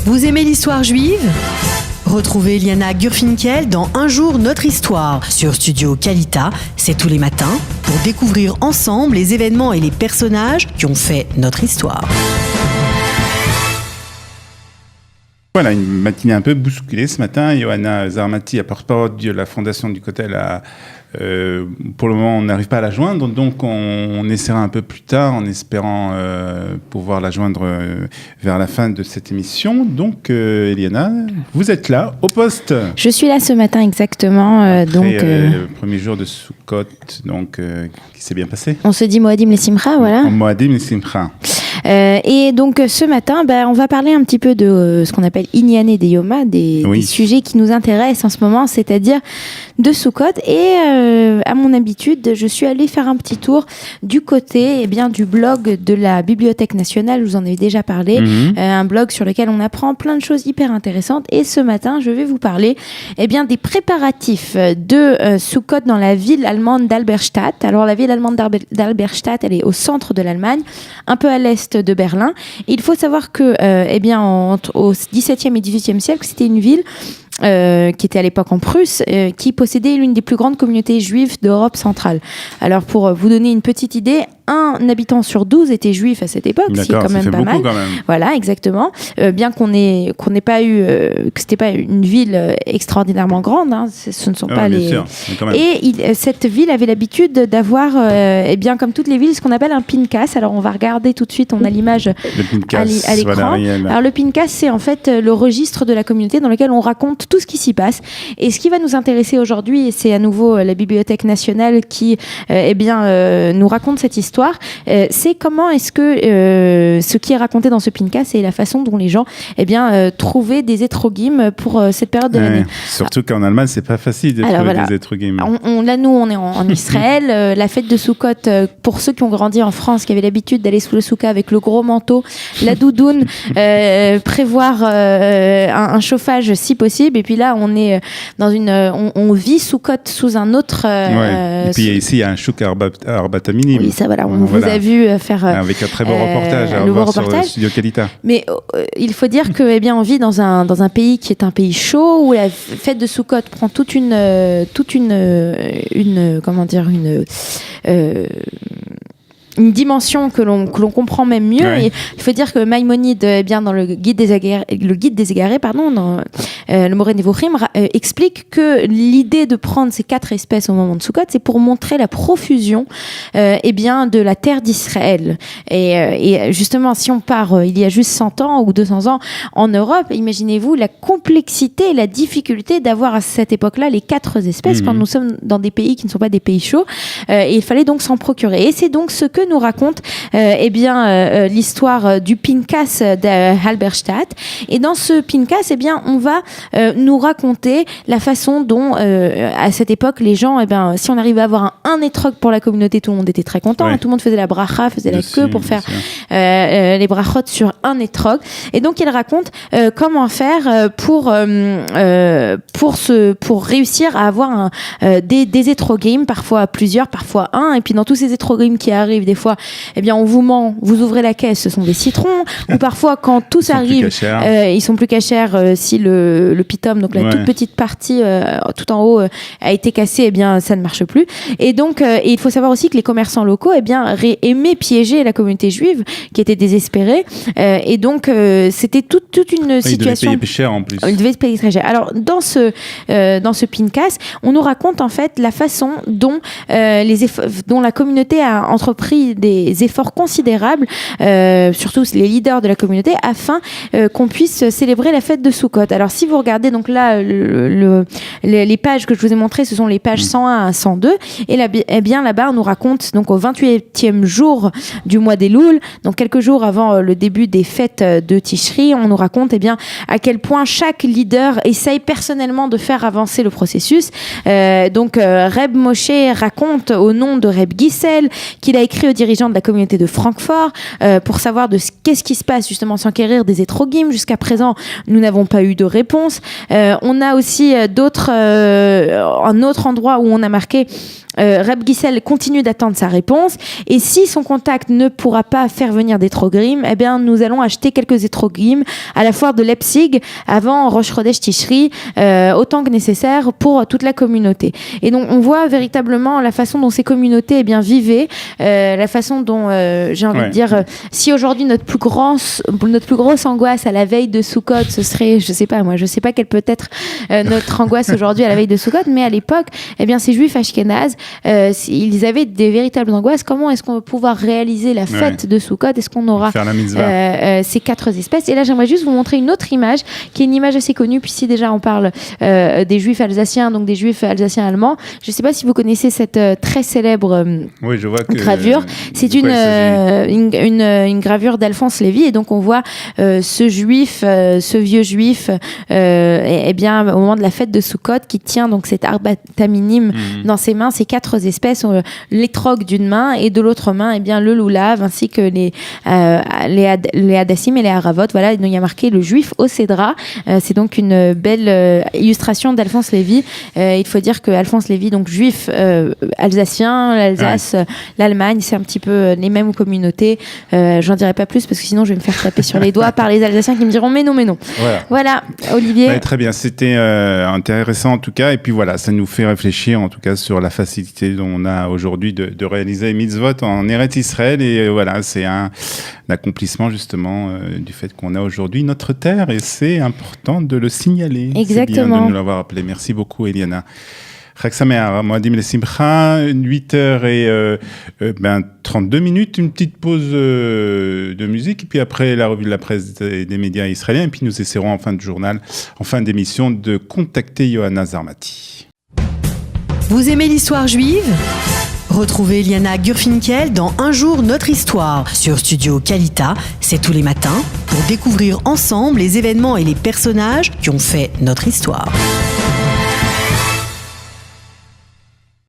Vous aimez l'histoire juive ? Retrouvez Liana Gurfinkel dans Un jour notre histoire sur Studio Kalita, c'est tous les matins, pour découvrir ensemble les événements et les personnages qui ont fait notre histoire. Voilà, une matinée un peu bousculée ce matin. Johanna Zarmati, la porte-parole de la Fondation du Kotel, pour le moment, on n'arrive pas à la joindre, donc on essaiera un peu plus tard en espérant pouvoir la joindre vers la fin de cette émission. Donc, Eliana, vous êtes là, au poste. Je suis là ce matin exactement. Le premier jour de Sukkot, donc, qui s'est bien passé. On se dit Moadim les Simcha, voilà. Moadim les Simcha. Et donc ce matin, on va parler un petit peu de ce qu'on appelle Inyané des Yoma, des sujets qui nous intéressent en ce moment, c'est-à-dire de Sukkot. Et à mon habitude, je suis allée faire un petit tour du côté du blog de la Bibliothèque nationale, je vous en ai déjà parlé, un blog sur lequel on apprend plein de choses hyper intéressantes. Et ce matin, je vais vous parler des préparatifs de Sukkot dans la ville allemande d'Alberstadt. Alors la ville allemande d'Alberstadt, elle est au centre de l'Allemagne, un peu à l'est de Berlin. Et il faut savoir que au XVIIe et XVIIIe siècle, c'était une ville qui était à l'époque en Prusse, qui possédait l'une des plus grandes communautés juives d'Europe centrale. Alors pour vous donner une petite idée, un habitant sur 12 était juif à cette époque, c'est quand même pas mal. Quand même. Voilà, exactement. Bien qu'on n'ait pas eu, que c'était pas une ville extraordinairement grande, hein, ce ne sont pas les. Sûr, et cette ville avait l'habitude d'avoir, comme toutes les villes, ce qu'on appelle un pinkas. Alors on va regarder tout de suite, on a l'image à l'écran. Alors le pinkas, c'est en fait le registre de la communauté dans lequel on raconte tout ce qui s'y passe. Et ce qui va nous intéresser aujourd'hui, et c'est à nouveau la Bibliothèque nationale qui nous raconte cette histoire, c'est comment est-ce que ce qui est raconté dans ce pinkas et la façon dont les gens trouvaient des etrogim pour cette période de l'année. Surtout qu'en Allemagne, c'est pas facile de trouver des etrogim. Là, nous, on est en Israël. La fête de Sukkot, pour ceux qui ont grandi en France, qui avaient l'habitude d'aller sous le soukha avec le gros manteau, la doudoune, prévoir un chauffage si possible. Et puis là, on est dans on vit Sukkot sous un autre. Et puis ici, il y a un chouk Arbat Minim. Oui, ça, voilà. On vous a vu faire. Avec un très beau reportage à voir sur Studio Kalita. Mais il faut dire que, on vit dans un pays qui est un pays chaud, où la fête de Sukkot prend toute une dimension que l'on comprend même mieux. Ouais. Et il faut dire que Maïmonide, dans le guide des égarés, dans le Moreh Nevuchim, explique que l'idée de prendre ces 4 espèces au moment de Sukkot, c'est pour montrer la profusion de la terre d'Israël. Et justement, si on part il y a juste 100 ans ou 200 ans en Europe, imaginez-vous la complexité et la difficulté d'avoir à cette époque-là les 4 espèces quand nous sommes dans des pays qui ne sont pas des pays chauds. Et il fallait donc s'en procurer. Et c'est donc ce que nous raconte l'histoire du pinkas d'Halberstadt. Et dans ce pinkas, on va nous raconter la façon dont à cette époque les gens, si on arrivait à avoir un étrog pour la communauté, tout le monde était très content. Ouais. Tout le monde faisait la bracha, faisait la queue pour faire les brachot sur un étrog. Et donc il raconte comment faire pour réussir à avoir des étrogim, parfois plusieurs, parfois un. Et puis dans tous ces étrogim qui arrivent, des fois, on vous ment, vous ouvrez la caisse, ce sont des citrons. Ou parfois, quand tout arrive, ils sont plus cachers si le pitum, donc la toute petite partie tout en haut a été cassée, ça ne marche plus. Et donc, il faut savoir aussi que les commerçants locaux, aimaient piéger la communauté juive qui était désespérée. Et donc, c'était toute une situation. Ils devaient payer cher en plus. Ils devaient payer très cher. Alors, dans ce pinkas, on nous raconte en fait la façon dont la communauté a entrepris des efforts considérables, surtout les leaders de la communauté, afin qu'on puisse célébrer la fête de Sukkot. Alors si vous regardez donc là les pages que je vous ai montrées, ce sont les pages 101 à 102, et là-bas on nous raconte donc au 28e jour du mois d'Elul, donc quelques jours avant le début des fêtes de Tishri, on nous raconte à quel point chaque leader essaye personnellement de faire avancer le processus. Donc Reb Moshe raconte au nom de Reb Gissel qu'il a écrit aux dirigeants de la communauté de Francfort pour savoir qu'est-ce qui se passe justement s'enquérir des étrogim. Jusqu'à présent, nous n'avons pas eu de réponse. réponse. On a aussi un autre endroit où on a marqué Reb Gisèle continue d'attendre sa réponse, et si son contact ne pourra pas faire venir des Trogrim, eh bien nous allons acheter quelques Trogrim à la foire de Leipzig avant Rosh Chodesh Tishri, autant que nécessaire pour toute la communauté. Et donc on voit véritablement la façon dont ces communautés vivaient, la façon dont j'ai envie de dire, si aujourd'hui notre plus grosse angoisse à la veille de Sukkot, ce serait, je sais pas quelle peut être notre angoisse aujourd'hui à la veille de Sukkot, mais à l'époque, eh bien ces Juifs ashkénazes, ils avaient des véritables angoisses. Comment est-ce qu'on va pouvoir réaliser la fête de Sukkot? Est-ce qu'on aura ces 4 espèces? Et là, j'aimerais juste vous montrer une autre image, qui est une image assez connue, puis si déjà on parle des Juifs alsaciens, donc des Juifs alsaciens allemands. Je ne sais pas si vous connaissez cette très célèbre gravure. C'est une gravure d'Alphonse Lévy, et donc on voit ce vieux Juif, et bien au moment de la fête de Sukkot, qui tient donc cet arbat taminim dans ses mains. Ces 4 espèces, l'étrog d'une main, et de l'autre main, eh bien, le loulav, ainsi que les hadassim et les haravot. Voilà, donc il y a marqué le juif au cédra. C'est donc une belle illustration d'Alphonse Lévy. Il faut dire que Alphonse Lévy, donc juif alsacien, l'Alsace, l'Allemagne, c'est un petit peu les mêmes communautés. J'en dirai pas plus parce que sinon je vais me faire taper sur les doigts par les Alsaciens qui me diront mais non. Voilà, Olivier. Très bien, c'était intéressant en tout cas, et puis voilà, ça nous fait réfléchir en tout cas sur la facilité dont on a aujourd'hui de réaliser mitzvot en Eretz Israël, et voilà, c'est un accomplissement justement du fait qu'on a aujourd'hui notre terre, et c'est important de le signaler. Exactement. C'est bien de nous l'avoir rappelé. Merci beaucoup, Eliana. Chag Sameach, Moadim Lesimcha, 8h et 32 minutes, une petite pause de musique, et puis après la revue de la presse des médias israéliens, et puis nous essaierons en fin de journal, en fin d'émission, de contacter Johanna Zarmati. Vous aimez l'histoire juive? Retrouvez Liana Gurfinkel dans Un jour notre histoire sur Studio Kalita, c'est tous les matins, pour découvrir ensemble les événements et les personnages qui ont fait notre histoire.